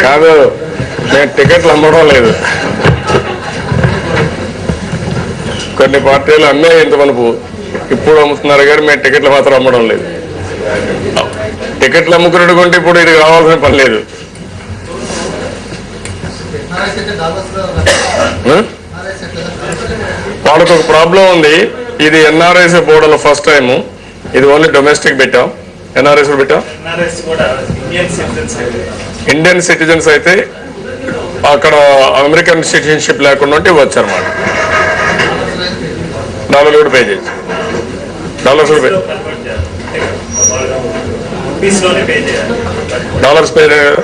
కాదు, నేను టికెట్లు అమ్మడం లేదు. కొన్ని పార్టీలు అమ్మే ఇంత మనకు ఇప్పుడు అమ్ముతున్నారు కానీ మేము టికెట్లు మాత్రం అమ్మడం లేదు. టికెట్లు అమ్ముకున్నట్టు కొంటే ఇప్పుడు ఇది కావాల్సిన పని లేదు. వాళ్ళకు ఒక ప్రాబ్లం ఉంది. ఇది ఎన్ఆర్ఐస్ బోర్డులో ఫస్ట్ టైము. ఇది ఓన్లీ డొమెస్టిక్ పెట్టాం. ఎన్ఆర్ఐస్ పెట్టాం. ఇండియన్ సిటిజన్స్ అయితే అక్కడ అమెరికన్ సిటిజన్షిప్ లేకుండా ఉంటే ఇవ్వచ్చు అనమాట. డాలర్లు కూడా పే చేయొచ్చు. డాలర్స్ కూడా డాలర్స్ పే చేయరు.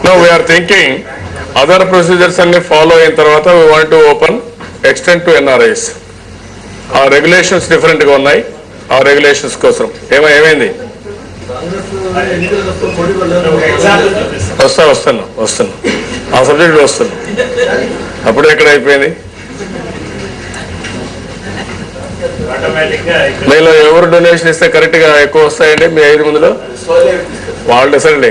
No, we are thinking other procedures అన్ని ఫాలో అయిన తర్వాత we want to open extend to NRIs. ఆ రెగ్యులేషన్స్ డిఫరెంట్ గా ఉన్నాయి. ఆ రెగ్యులేషన్స్ కోసం ఏమైంది? వస్తాను ఆ సబ్జెక్ట్ వస్తాను. అప్పుడే ఎక్కడ అయిపోయింది? మీలో ఎవరు డొనేషన్ ఇస్తే కరెక్ట్ గా ఎక్కువ వస్తాయండి? మీ 5 మందిలో వాళ్ళు సరే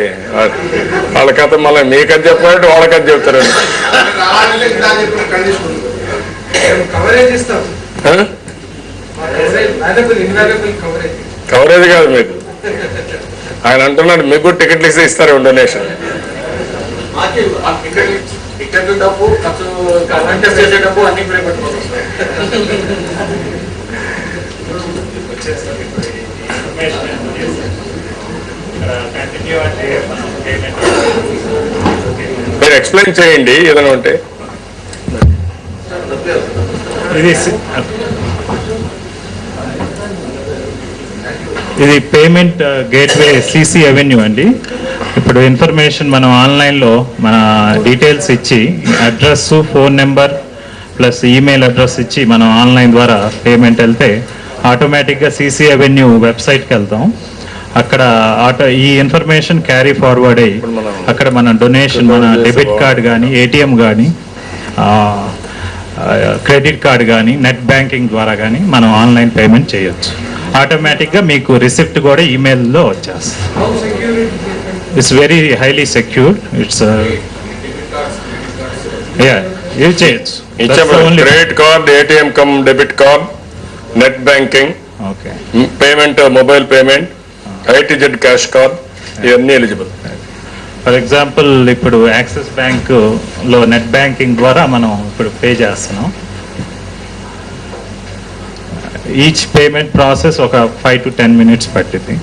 వాళ్ళ కథ మళ్ళీ మీకది చెప్పాలంటే వాళ్ళకది చెప్తారండి. కవరేజ్ కాదు మీకు. ఆయన అంటున్నాడు మీకు కూడా టికెట్లు ఇస్తే ఇస్తారు డొనేషన్. మీరు ఎక్స్ప్లెయిన్ చేయండి ఏదైనా ఉంటే. ఇది పేమెంట్ గేట్వే సిసి అవెన్యూ అండి. ఇప్పుడు ఇన్ఫర్మేషన్ మనం ఆన్లైన్లో మన డీటెయిల్స్ ఇచ్చి address, phone number plus email address ఇచ్చి మనం ఆన్లైన్ ద్వారా పేమెంట్ వెళ్తే ఆటోమేటిక్గా సిసి అవెన్యూ వెబ్సైట్కి వెళ్తాం. అక్కడ ఈ ఇన్ఫర్మేషన్ క్యారీ ఫార్వర్డ్ అయ్యి అక్కడ మన డొనేషన్, మన డెబిట్ కార్డ్ కానీ, ఏటీఎం కానీ, క్రెడిట్ కార్డ్ కానీ, నెట్ బ్యాంకింగ్ ద్వారా కానీ మనం ఆన్లైన్ పేమెంట్ చేయొచ్చు. ఆటోమేటిక్గా మీకు రిసిప్ట్ కూడా ఈమెయిల్లో వచ్చేస్తుంది. It's very highly secure. It's ఇది చేయొచ్చు. Credit card, ATM cum debit card, net banking, okay, payment, mobile payment, ITZ cash card, ఇవన్నీ ఎలిజిబుల్. ఫర్ ఎగ్జాంపుల్ ఇప్పుడు యాక్సిస్ బ్యాంకులో నెట్ బ్యాంకింగ్ ద్వారా మనం ఇప్పుడు పే చేస్తున్నాం. ఈచ్ పేమెంట్ ప్రాసెస్ ఒక 5 to 10 minutes పట్టింది.